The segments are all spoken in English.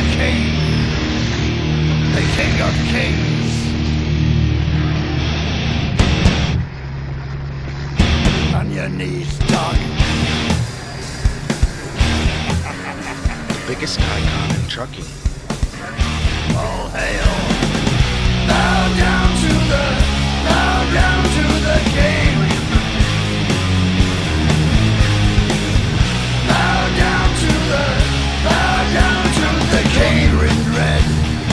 the king, the king of kings. On your knees, dog. Biggest icon in trucking. All hail. Bow down to the king. Bow down to the king. In red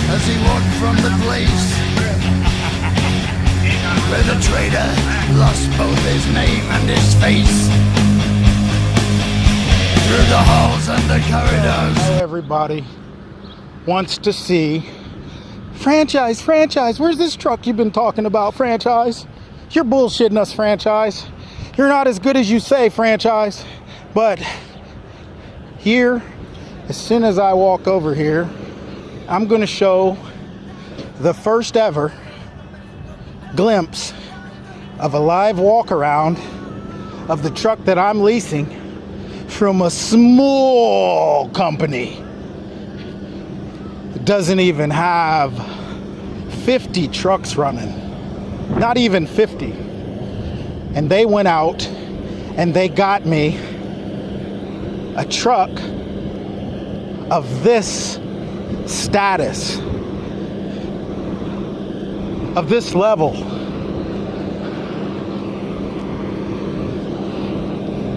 as he walked from the place where the traitor lost both his name and his face. Through the halls and the corridors. Everybody wants to see franchise. Where's this truck you've been talking about, franchise? You're bullshitting us, franchise. You're not as good as you say, franchise. But here, as soon as I walk over here, I'm going to show the first ever glimpse of a live walk around of the truck that I'm leasing from a small company. It doesn't even have 50 trucks running, not even 50. And they went out and they got me a truck of this status, of this level.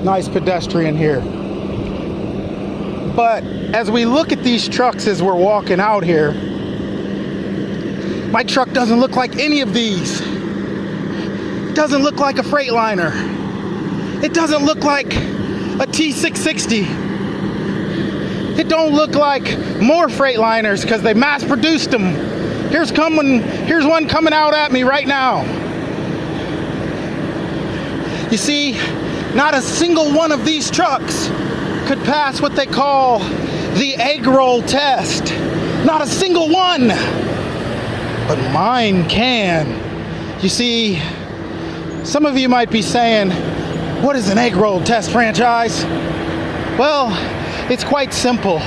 Nice pedestrian here. But as we look at these trucks as we're walking out here, my truck doesn't look like any of these. It doesn't look like a Freightliner. It doesn't look like a T660. It don't look like more Freightliners because they mass produced them. Here's one coming out at me right now. You see, not a single one of these trucks could pass what they call the egg roll test. Not a single one. But mine can. You see, some of you might be saying, what is an egg roll test, franchise? Well, it's quite simple.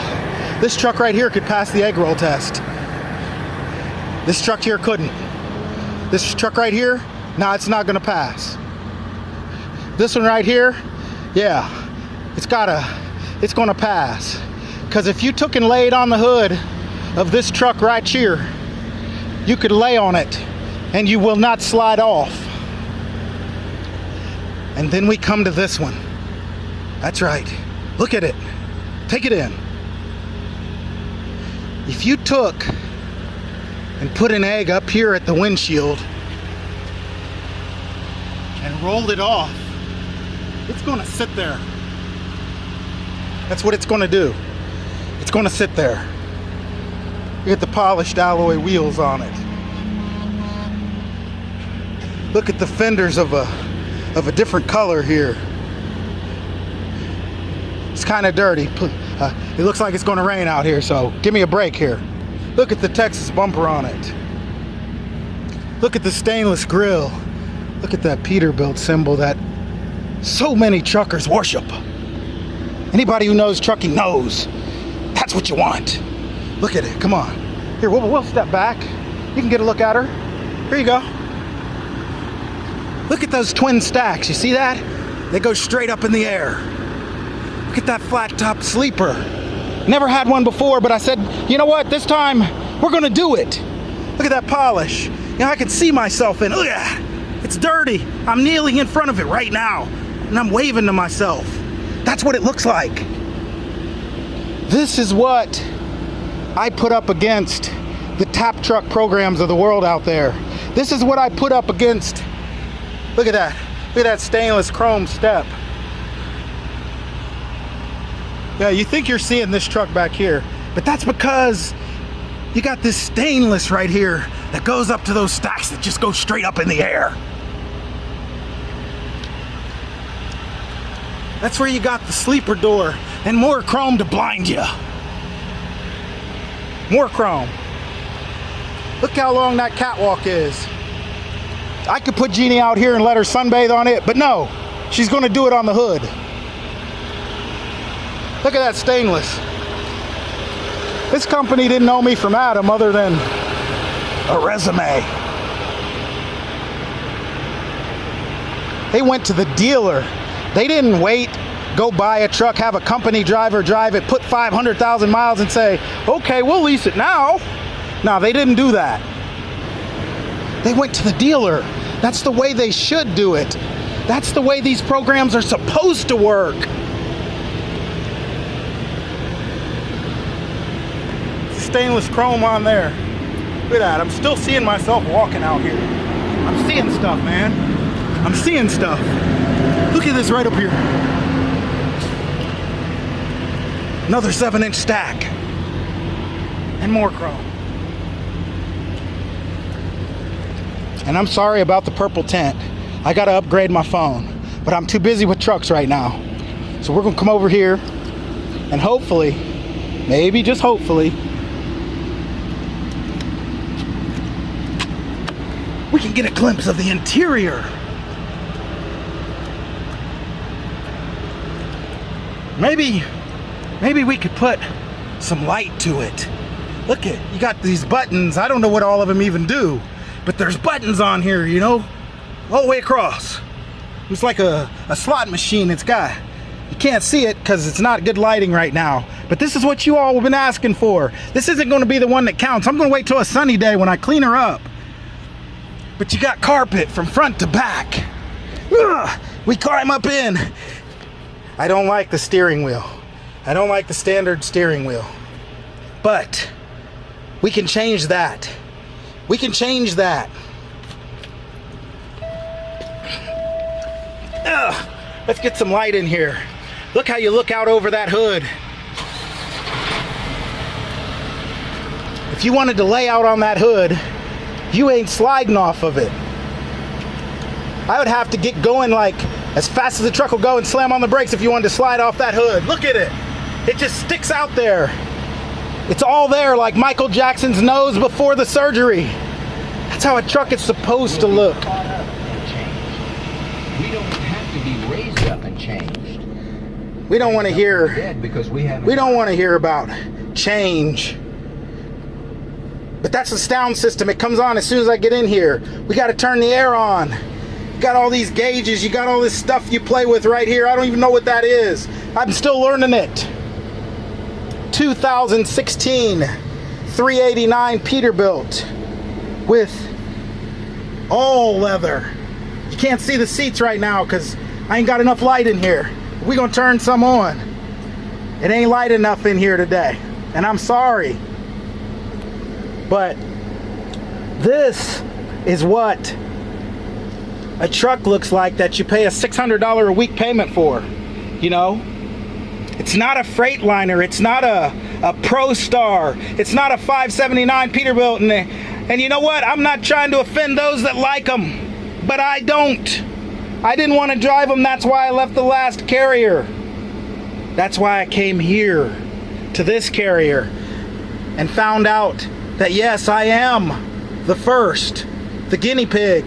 This truck right here could pass the egg roll test. This truck here couldn't. This truck right here, nah, it's not gonna pass. This one right here, yeah, it's gonna pass. Because if you took and laid on the hood of this truck right here, you could lay on it and you will not slide off. And then we come to this one. That's right, look at it, take it in. If you took and put an egg up here at the windshield and rolled it off, it's gonna sit there. That's what it's gonna do. It's gonna sit there. You get the polished alloy wheels on it. Look at the fenders of a different color here. It's kind of dirty. It looks like it's gonna rain out here, so give me a break here. Look at the Texas bumper on it. Look at the stainless grille. Look at that Peterbilt symbol that so many truckers worship. Anybody who knows trucking knows that's what you want. Look at it, come on. Here, we'll step back. You can get a look at her. Here you go. Look at those twin stacks, you see that? They go straight up in the air. Look at that flat top sleeper. Never had one before, but I said, you know what, this time we're gonna do it. Look at that polish. You know, I can see myself in it. Look at that. It's dirty. I'm kneeling in front of it right now, and I'm waving to myself. That's what it looks like. This is what I put up against the tap truck programs of the world out there. This is what I put up against. Look at that. Look at that stainless chrome step. Yeah, you think you're seeing this truck back here, but that's because you got this stainless right here that goes up to those stacks that just go straight up in the air. That's where you got the sleeper door and more chrome to blind you. More chrome. Look how long that catwalk is. I could put Jeannie out here and let her sunbathe on it, but no, she's gonna do it on the hood. Look at that stainless. This company didn't know me from Adam other than a resume. They went to the dealer. They didn't wait, go buy a truck, have a company driver drive it, put 500,000 miles and say, okay, we'll lease it now. No, they didn't do that. They went to the dealer. That's the way they should do it. That's the way these programs are supposed to work. Stainless chrome on there. Look at that. I'm still seeing myself walking out here. I'm seeing stuff, man. I'm seeing stuff. Look at this right up here. Another 7-inch stack. And more chrome. And I'm sorry about the purple tint. I gotta upgrade my phone. But I'm too busy with trucks right now. So we're gonna come over here and hopefully, maybe just hopefully, we can get a glimpse of the interior. Maybe we could put some light to it. Look at, you got these buttons. I don't know what all of them even do, but there's buttons on here, you know, all the way across. It's like a slot machine. It's got, you can't see it because it's not good lighting right now, but this is what you all have been asking for. This isn't going to be the one that counts. I'm going to wait till a sunny day when I clean her up. But you got carpet from front to back. Ugh, we climb up in. I don't like the steering wheel. I don't like the standard steering wheel. But we can change that. We can change that. Ugh, let's get some light in here. Look how you look out over that hood. If you wanted to lay out on that hood, you ain't sliding off of it. I would have to get going like as fast as the truck will go and slam on the brakes if you wanted to slide off that hood. Look at it. It just sticks out there. It's all there like Michael Jackson's nose before the surgery. That's how a truck is supposed to look. We don't have to be raised up and changed. We don't want to hear. We don't want to hear about change. But that's the sound system. It comes on as soon as I get in here. We got to turn the air on. You got all these gauges. You got all this stuff you play with right here. I don't even know what that is. I'm still learning it. 2016 389 Peterbilt with all leather. You can't see the seats right now because I ain't got enough light in here. We're going to turn some on. It ain't light enough in here today. And I'm sorry. But this is what a truck looks like that you pay a $600 a week payment for. You know, it's not a Freightliner. It's not a ProStar. It's not a 579 Peterbilt. And you know what? I'm not trying to offend those that like them, but I don't. I didn't want to drive them. That's why I left the last carrier. That's why I came here to this carrier and found out that yes, I am the first, the guinea pig,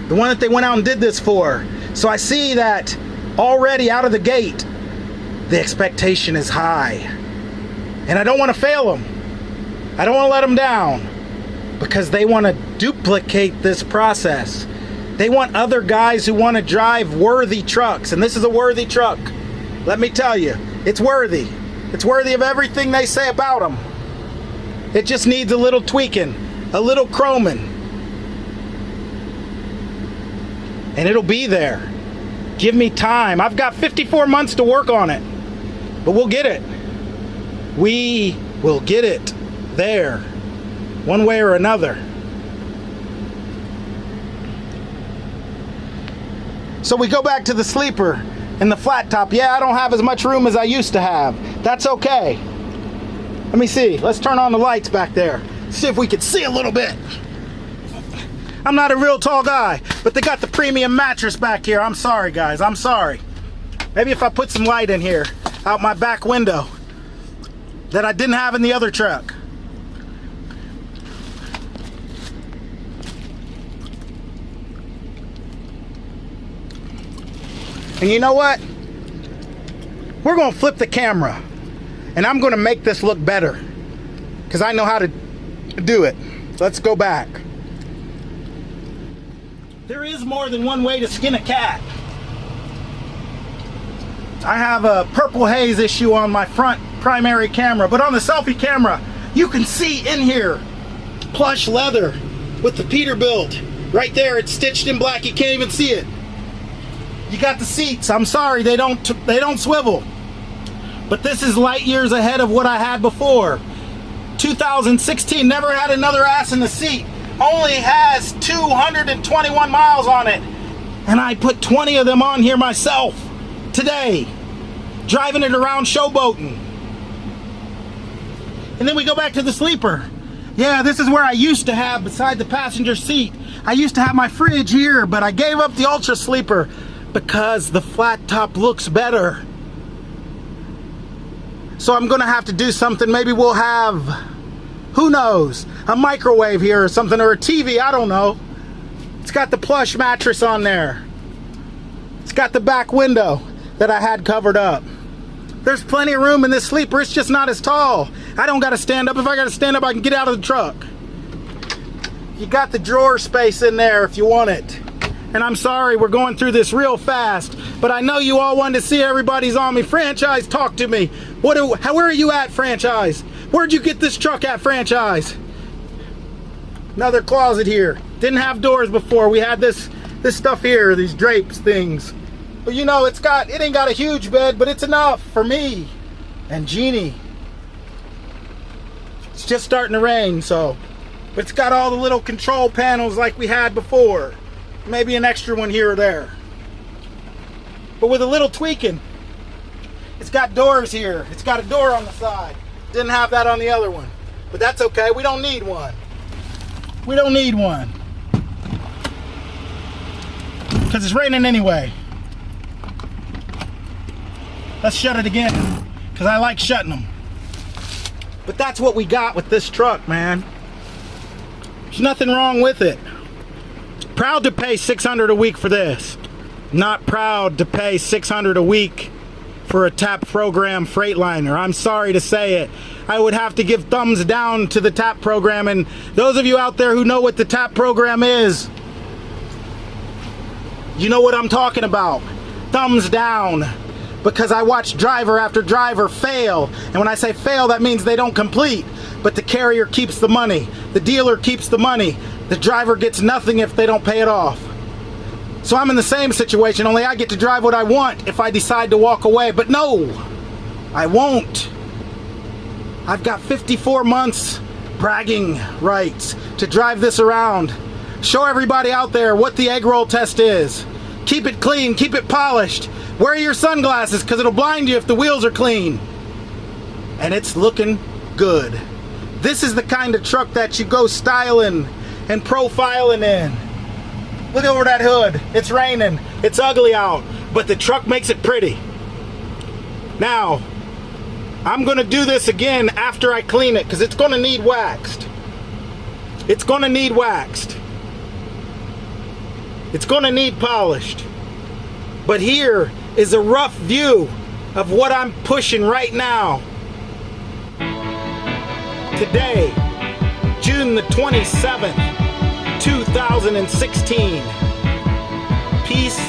the one that they went out and did this for. So I see that already out of the gate, the expectation is high. And I don't want to fail them. I don't want to let them down because they want to duplicate this process. They want other guys who want to drive worthy trucks. And this is a worthy truck. Let me tell you, it's worthy. It's worthy of everything they say about them. It just needs a little tweaking, a little chroming. And it'll be there. Give me time. I've got 54 months to work on it. But we'll get it. We will get it there. One way or another. So we go back to the sleeper and the flat top. Yeah, I don't have as much room as I used to have. That's okay. Let me see. Let's turn on the lights back there. See if we can see a little bit. I'm not a real tall guy, but they got the premium mattress back here. I'm sorry, guys. I'm sorry. Maybe if I put some light in here, out my back window, that I didn't have in the other truck. And you know what? We're going to flip the camera. And I'm going to make this look better. because I know how to do it. Let's go back. There is more than one way to skin a cat. I have a purple haze issue on my front primary camera, but on the selfie camera, you can see in here plush leather with the Peterbilt. Right there, it's stitched in black. You can't even see it. You got the seats. I'm sorry, they don't swivel. But this is light years ahead of what I had before. 2016, never had another ass in the seat. Only has 221 miles on it. And I put 20 of them on here myself today. Driving it around showboating. And then we go back to the sleeper. Yeah, this is where I used to have, beside the passenger seat, I used to have my fridge here, but I gave up the Ultra Sleeper because the flat top looks better. So I'm gonna have to do something. Maybe we'll have, who knows, a microwave here or something, or a TV, I don't know. It's got the plush mattress on there. It's got the back window that I had covered up. There's plenty of room in this sleeper, it's just not as tall. I don't gotta stand up. If I gotta stand up, I can get out of the truck. You got the drawer space in there if you want it. And I'm sorry, we're going through this real fast, but I know you all wanted to see everybody's on me. Franchise, talk to me. Where are you at, Franchise? Where'd you get this truck at, Franchise? Another closet here. Didn't have doors before. We had this stuff here, these drapes things. But you know, it ain't got a huge bed, but it's enough for me and Jeannie. It's just starting to rain, so. But it's got all the little control panels like we had before. Maybe an extra one here or there. But with a little tweaking. It's got doors here. It's got a door on the side. Didn't have that on the other one. But that's okay, we don't need one. We don't need one. Because it's raining anyway. Let's shut it again, because I like shutting them. But that's what we got with this truck, man. There's nothing wrong with it. Proud to pay $600 a week for this. Not proud to pay $600 a week for a TAP program Freightliner. I'm sorry to say it. I would have to give thumbs down to the TAP program, and those of you out there who know what the TAP program is, you know what I'm talking about. Thumbs down. Because I watch driver after driver fail. And when I say fail, that means they don't complete. But the carrier keeps the money. The dealer keeps the money. The driver gets nothing if they don't pay it off. So I'm in the same situation, only I get to drive what I want if I decide to walk away. But no, I won't. I've got 54 months bragging rights to drive this around. Show everybody out there what the egg roll test is. Keep it clean, keep it polished. Wear your sunglasses because it'll blind you if the wheels are clean. And it's looking good. This is the kind of truck that you go styling and profiling in. Look over that hood. It's raining. It's ugly out. But the truck makes it pretty. Now, I'm going to do this again after I clean it because it's going to need waxed. It's going to need waxed. It's going to need polished. But here is a rough view of what I'm pushing right now. Today, June the 27th, 2016. Peace